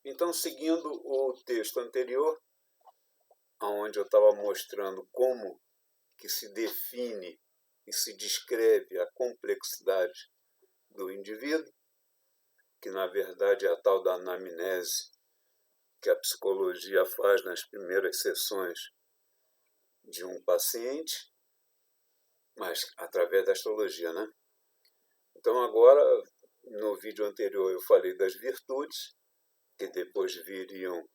Então, seguindo o texto anterior, onde eu estava mostrando como que se define e se descreve a complexidade do indivíduo, que na verdade é a tal da anamnese que a psicologia faz nas primeiras sessões de um paciente, mas através da astrologia, né? Então agora, no vídeo anterior eu falei das virtudes, que depois viriam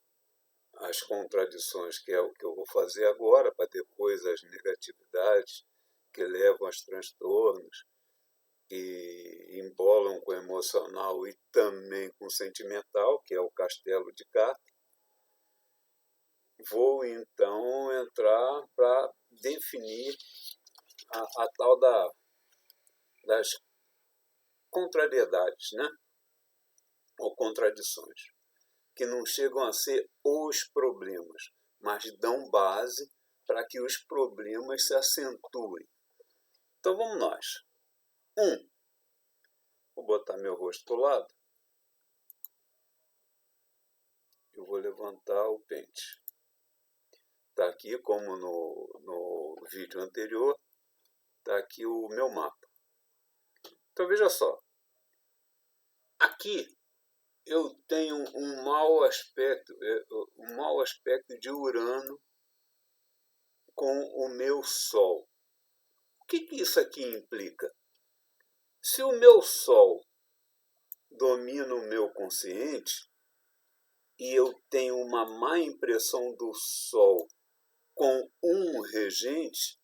as contradições, que é o que eu vou fazer agora, para depois as negatividades que levam aos transtornos, que embolam com o emocional e também com o sentimental, que é o castelo de cartas. Vou então entrar para definir a tal das contrariedades, né? Ou contradições, que não chegam a ser os problemas, mas dão base para que os problemas se acentuem. Então vamos nós. Vou botar meu rosto para o lado. Eu vou levantar o pente. Está aqui, como no vídeo anterior, está aqui o meu mapa. Então veja só. Aqui eu tenho um mau aspecto de Urano com o meu Sol. O que isso aqui implica? Se o meu Sol domina o meu consciente e eu tenho uma má impressão do Sol com um regente,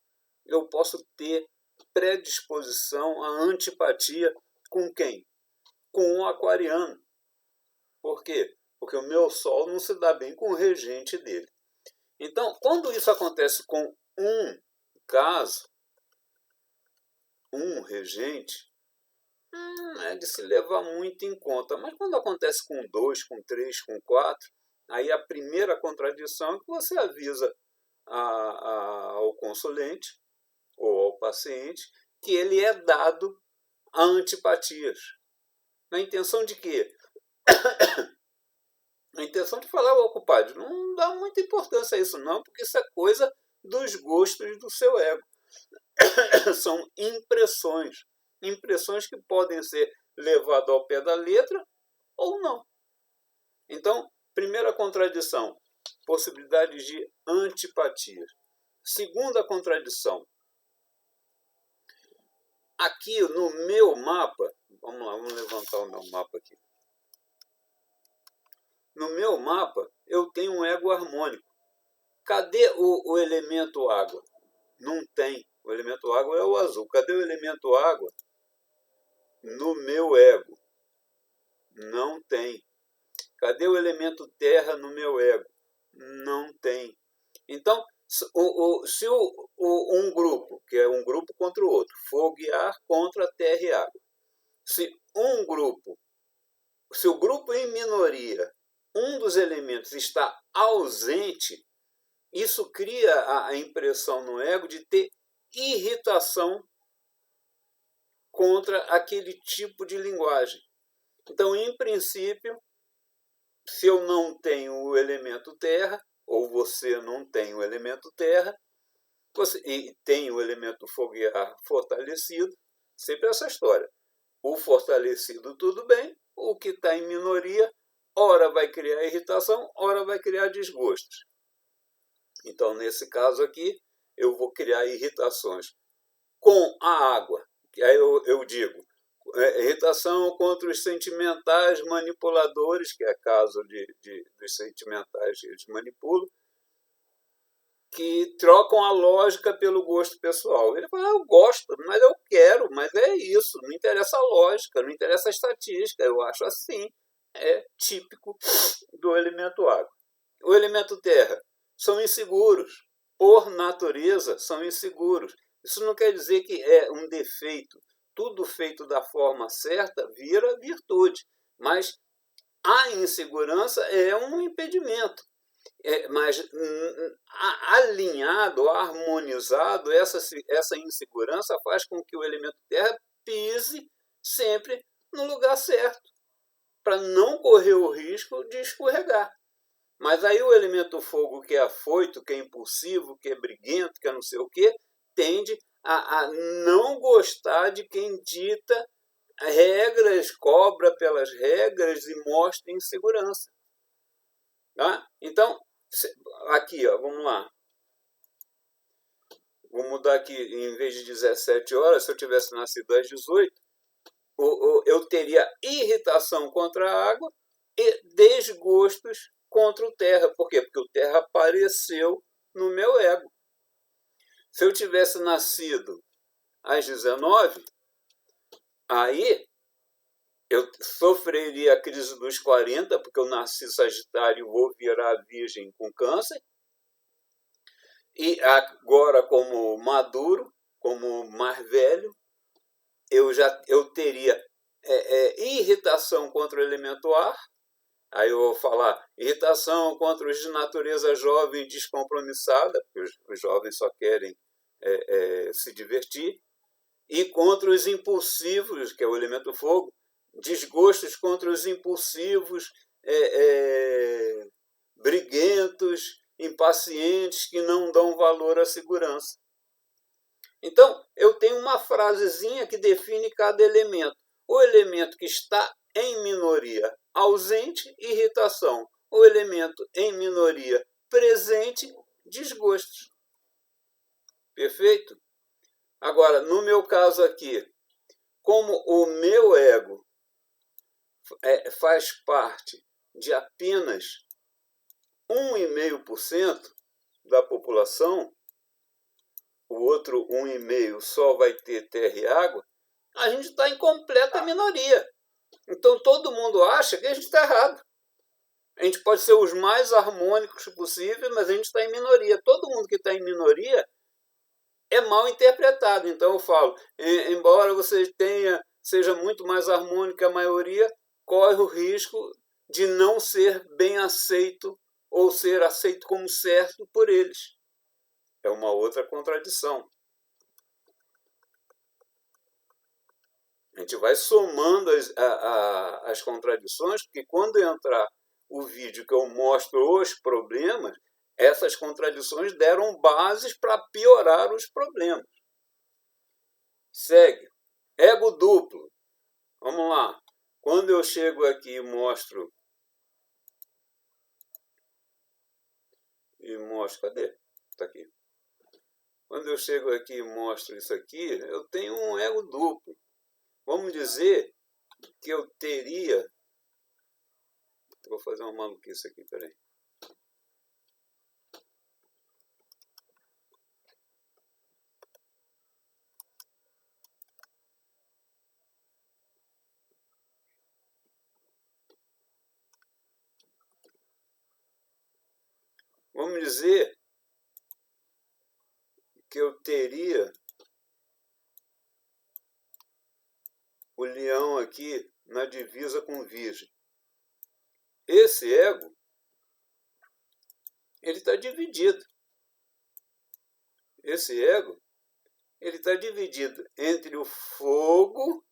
eu posso ter predisposição à antipatia com quem? Com o aquariano. Por quê? Porque o meu Sol não se dá bem com o regente dele. Então, quando isso acontece com um caso, um regente, é de se levar muito em conta. Mas quando acontece com 2, com 3, com 4, aí a primeira contradição é que você avisa ao consulente ou ao paciente que ele é dado a antipatias. Na intenção de quê? A intenção de falar, compadre, não dá muita importância a isso não, porque isso é coisa dos gostos do seu ego. São impressões. Impressões que podem ser levadas ao pé da letra ou não. Então, primeira contradição, possibilidade de antipatias. Segunda contradição, aqui no meu mapa, vamos lá, vamos levantar o meu mapa aqui. No meu mapa, eu tenho um ego harmônico. Cadê o elemento água? Não tem. O elemento água é o azul. Cadê o elemento água? No meu ego. Não tem. Cadê o elemento terra no meu ego? Não tem. Então, se um grupo, que é um grupo contra o outro, fogo e ar contra terra e água. Se o grupo em minoria, um dos elementos está ausente, isso cria a impressão no ego de ter irritação contra aquele tipo de linguagem. Então, em princípio, se eu não tenho o elemento terra, ou você não tem o elemento terra, e tem o elemento fogo e ar fortalecido, sempre essa história. O fortalecido, tudo bem, o que está em minoria, ora vai criar irritação, ora vai criar desgostos. Então, nesse caso aqui, eu vou criar irritações com a água. Que aí eu digo, irritação contra os sentimentais manipuladores, que é caso dos sentimentais que eles manipulam, que trocam a lógica pelo gosto pessoal. Ele fala, eu gosto, mas eu quero, mas é isso, não interessa a lógica, não interessa a estatística, eu acho assim, é típico do elemento água. O elemento terra, são inseguros, por natureza são inseguros. Isso não quer dizer que é um defeito. Tudo feito da forma certa vira virtude, mas a insegurança é um impedimento. Mas alinhado, harmonizado, essa insegurança faz com que o elemento terra pise sempre no lugar certo, para não correr o risco de escorregar. Mas aí o elemento fogo, que é afoito, que é impulsivo, que é briguento, que é não sei o quê, tende a não gostar de quem dita regras, cobra pelas regras e mostra insegurança. Tá? Então, aqui, ó, vamos lá. Vou mudar aqui, em vez de 17 horas, se eu tivesse nascido às 18, eu teria irritação contra a água e desgostos contra o terra. Por quê? Porque o terra apareceu no meu ego. Se eu tivesse nascido às 19, aí eu sofreria a crise dos 40, porque eu nasci Sagitário e vou virar Virgem com Câncer. E agora, como maduro, como mais velho, eu teria irritação contra o elemento ar. Aí eu vou falar irritação contra os de natureza jovem descompromissada, porque os jovens só querem se divertir. E contra os impulsivos, que é o elemento fogo, desgostos contra os impulsivos, briguentos, impacientes, que não dão valor à segurança. Então, eu tenho uma frasezinha que define cada elemento. O elemento que está em minoria, ausente, irritação. O elemento em minoria, presente, desgostos. Perfeito? Agora, no meu caso aqui, como o meu ego faz parte de apenas 1,5% da população, o outro 1,5% só vai ter terra e água, a gente está em completa minoria. Então todo mundo acha que a gente está errado. A gente pode ser os mais harmônicos possíveis, mas a gente está em minoria. Todo mundo que está em minoria é mal interpretado. Então eu falo, embora você seja muito mais harmônico que a maioria, corre o risco de não ser bem aceito ou ser aceito como certo por eles. É uma outra contradição. A gente vai somando as contradições, porque quando entrar o vídeo que eu mostro os problemas, essas contradições deram bases para piorar os problemas. Segue. Ego duplo. Vamos lá. Quando eu chego aqui e mostro... Cadê? Está aqui. Quando eu chego aqui e mostro isso aqui, eu tenho um ego duplo. Vamos dizer que eu teria... Vou fazer uma maluquice aqui, peraí. Vamos dizer que eu teria o leão aqui na divisa com Virgem. Esse ego, ele está dividido. Esse ego, ele está dividido entre o fogo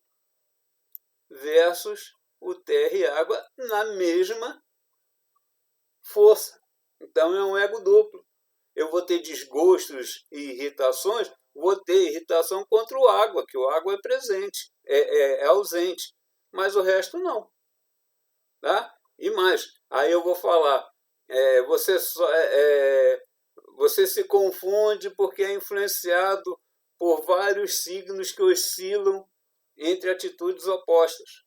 versus o terra e água na mesma força. Então é um ego duplo. Eu vou ter desgostos e irritações, vou ter irritação contra o água, que o água é presente, é ausente, mas o resto não. Tá? E mais, aí eu vou falar, você se confunde porque é influenciado por vários signos que oscilam entre atitudes opostas.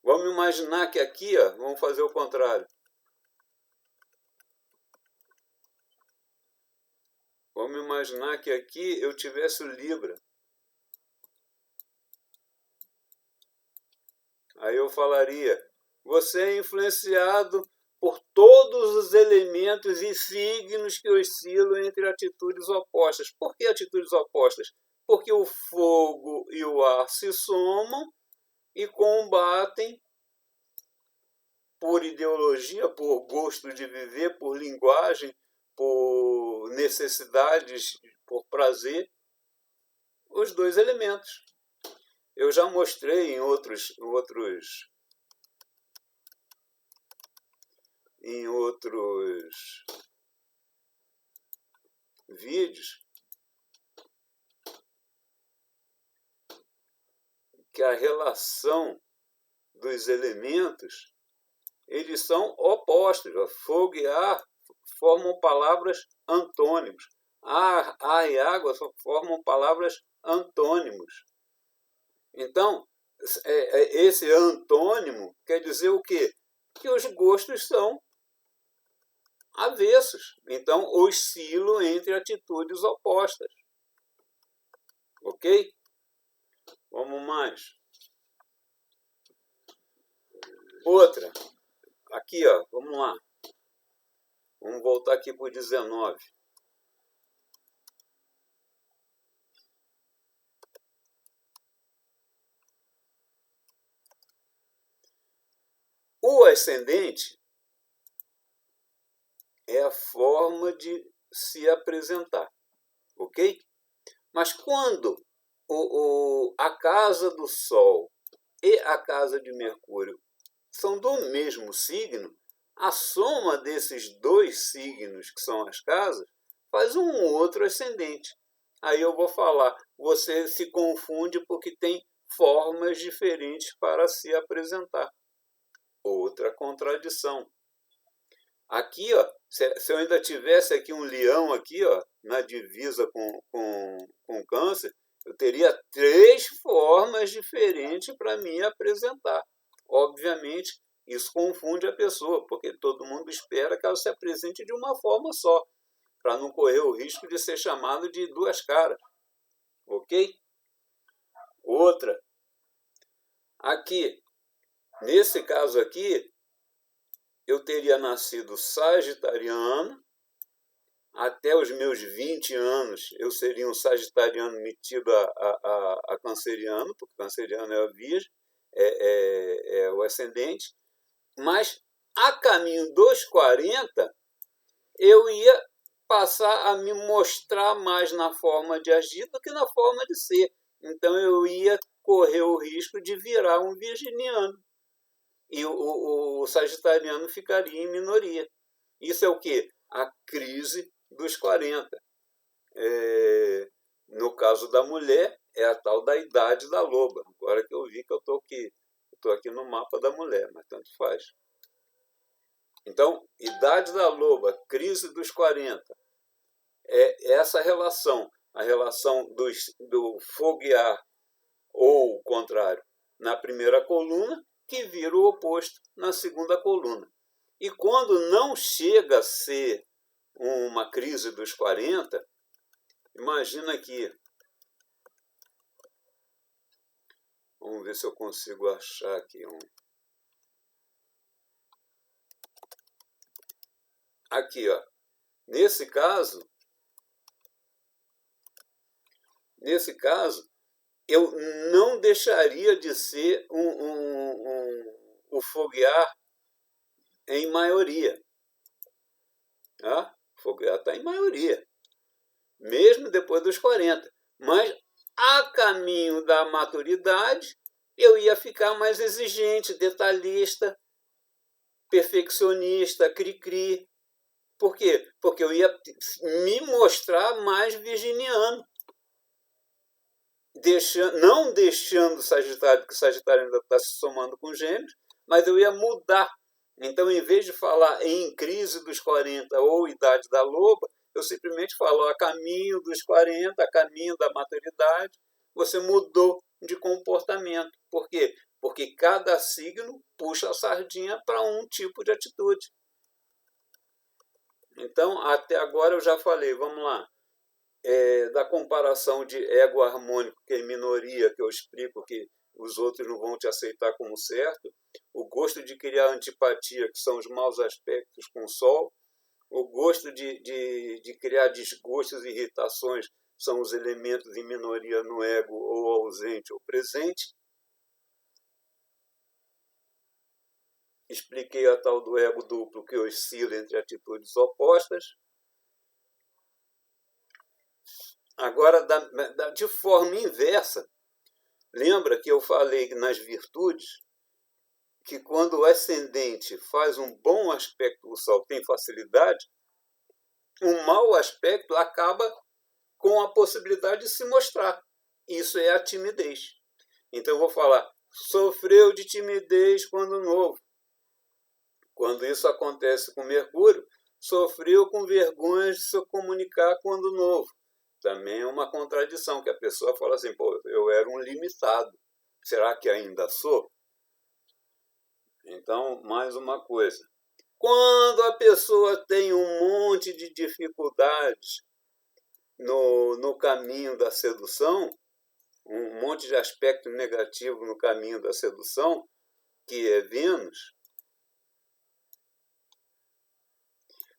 Vamos imaginar que aqui, ó, vamos fazer o contrário. Vamos imaginar que aqui eu tivesse o Libra. Aí eu falaria, você é influenciado por todos os elementos e signos que oscilam entre atitudes opostas. Por que atitudes opostas? Porque o fogo e o ar se somam e combatem por ideologia, por gosto de viver, por linguagem, por necessidades, por prazer, os dois elementos. Eu já mostrei em outros em outros vídeos que a relação dos elementos, eles são opostos. Fogo e ar formam palavras antônimos. Ar e água formam palavras antônimos. Então, esse antônimo quer dizer o quê? Que os gostos são avessos. Então, oscilam entre atitudes opostas. Ok? Vamos mais. Outra. Aqui, ó, vamos lá. Vamos voltar aqui para o 19. O ascendente é a forma de se apresentar, ok? Mas quando a casa do Sol e a casa de Mercúrio são do mesmo signo, a soma desses dois signos, que são as casas, faz um outro ascendente. Aí eu vou falar, você se confunde porque tem formas diferentes para se apresentar. Outra contradição. Aqui, ó, se eu ainda tivesse aqui um leão aqui, ó, na divisa com câncer, eu teria 3 formas diferentes para me apresentar. Obviamente, isso confunde a pessoa, porque todo mundo espera que ela se apresente de uma forma só, para não correr o risco de ser chamado de 2 caras. Ok? Outra. Aqui, nesse caso aqui, eu teria nascido sagitariano, até os meus 20 anos eu seria um sagitariano metido a canceriano, porque canceriano é a virgem, é o ascendente, mas a caminho dos 40 eu ia passar a me mostrar mais na forma de agir do que na forma de ser. Então eu ia correr o risco de virar um virginiano. E o sagitariano ficaria em minoria. Isso é o quê? A crise dos 40. No caso da mulher, é a tal da idade da loba. Agora que eu vi que eu estou aqui no mapa da mulher, mas tanto faz. Então, idade da loba, crise dos 40. É essa relação, a relação do fogo e ar, ou o contrário, na primeira coluna, que vira o oposto na segunda coluna. E quando não chega a ser uma crise dos 40, imagina aqui. Vamos ver se eu consigo achar aqui um. Aqui, ó. Nesse caso, eu não deixaria de ser o foguear em maioria. O foguear está em maioria, mesmo depois dos 40. Mas, a caminho da maturidade, eu ia ficar mais exigente, detalhista, perfeccionista, cri-cri. Por quê? Porque eu ia me mostrar mais virginiano. Não deixando o Sagitário, porque o Sagitário ainda está se somando com Gêmeos, mas eu ia mudar. Então, em vez de falar em crise dos 40 ou idade da loba, eu simplesmente falo a caminho dos 40, a caminho da maturidade, você mudou de comportamento. Por quê? Porque cada signo puxa a sardinha para um tipo de atitude. Então, até agora eu já falei, vamos lá. Da comparação de ego harmônico, que é em minoria, que eu explico que os outros não vão te aceitar como certo, o gosto de criar antipatia, que são os maus aspectos com o Sol, o gosto de criar desgostos e irritações, são os elementos em minoria no ego, ou ausente ou presente. Expliquei a tal do ego duplo, que oscila entre atitudes opostas. Agora, de forma inversa, lembra que eu falei nas virtudes, que quando o ascendente faz um bom aspecto do Sol, tem facilidade, um mau aspecto acaba com a possibilidade de se mostrar. Isso é a timidez. Então eu vou falar, sofreu de timidez quando novo. Quando isso acontece com Mercúrio, sofreu com vergonha de se comunicar quando novo. Também é uma contradição, que a pessoa fala assim, pô, eu era um limitado. Será que ainda sou? Então, mais uma coisa. Quando a pessoa tem um monte de dificuldades no caminho da sedução, um monte de aspecto negativo no caminho da sedução, que é Vênus,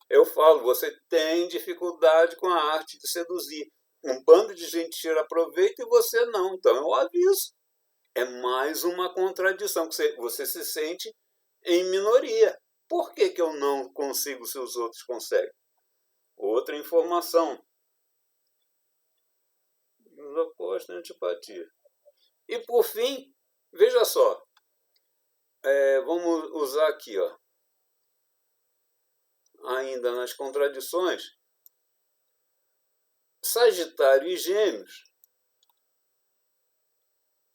eu falo, você tem dificuldade com a arte de seduzir. Um bando de gente tira proveito e você não. Então eu aviso. É mais uma contradição, que você se sente em minoria. Por que eu não consigo se os outros conseguem? Outra informação. Os opostos, antipatia. E por fim, veja só. Vamos usar aqui, ó. Ainda nas contradições, Sagitário e Gêmeos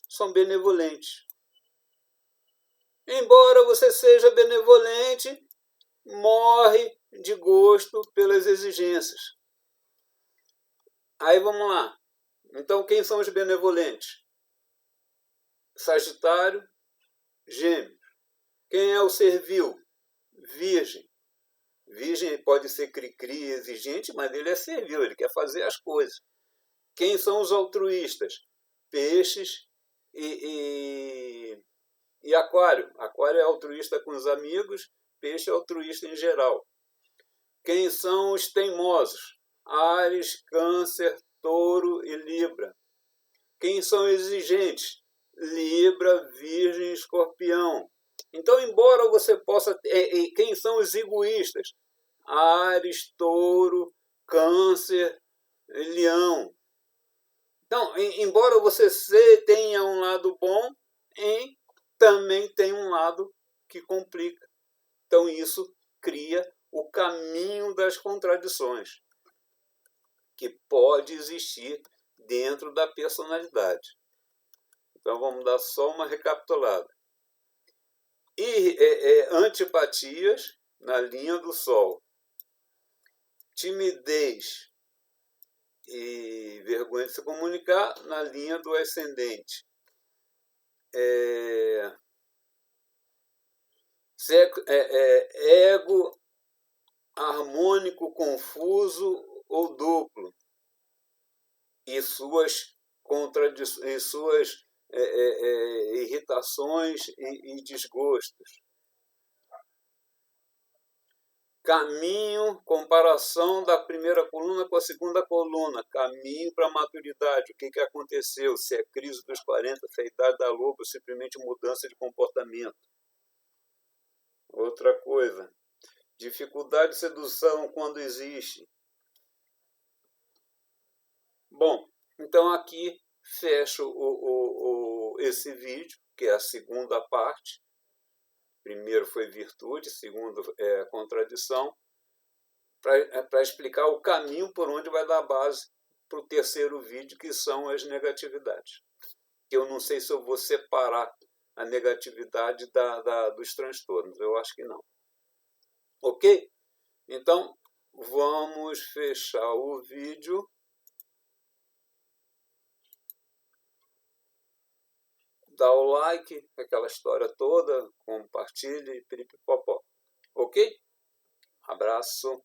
são benevolentes. Embora você seja benevolente, morre de gosto pelas exigências. Aí vamos lá. Então, quem são os benevolentes? Sagitário, Gêmeos. Quem é o servil? Virgem. Virgem pode ser cri-cri, exigente, mas ele é servil, ele quer fazer as coisas. Quem são os altruístas? Peixes e Aquário. Aquário é altruísta com os amigos, peixe é altruísta em geral. Quem são os teimosos? Áries, Câncer, Touro e Libra. Quem são exigentes? Libra, Virgem, Escorpião. Então, embora você possa... quem são os egoístas? Áries, Touro, Câncer, Leão. Então, embora você tenha um lado bom, também tem um lado que complica. Então, isso cria o caminho das contradições, que pode existir dentro da personalidade. Então, vamos dar só uma recapitulada. E antipatias na linha do Sol. Timidez e vergonha de se comunicar na linha do ascendente. Ego harmônico, confuso ou duplo, e suas contradições, suas irritações e desgostos. Caminho, comparação da primeira coluna com a segunda coluna. Caminho para a maturidade. O que aconteceu? Se é crise dos 40, se é a idade da loba, ou simplesmente mudança de comportamento. Outra coisa. Dificuldade de sedução quando existe. Bom, então aqui fecho esse vídeo, que é a segunda parte. Primeiro foi virtude, segundo é contradição, para explicar o caminho por onde vai dar base para o terceiro vídeo, que são as negatividades. Eu não sei se eu vou separar a negatividade dos transtornos, eu acho que não. Ok? Então, vamos fechar o vídeo. Dá o like, aquela história toda, compartilhe, piripipopó. Ok? Abraço.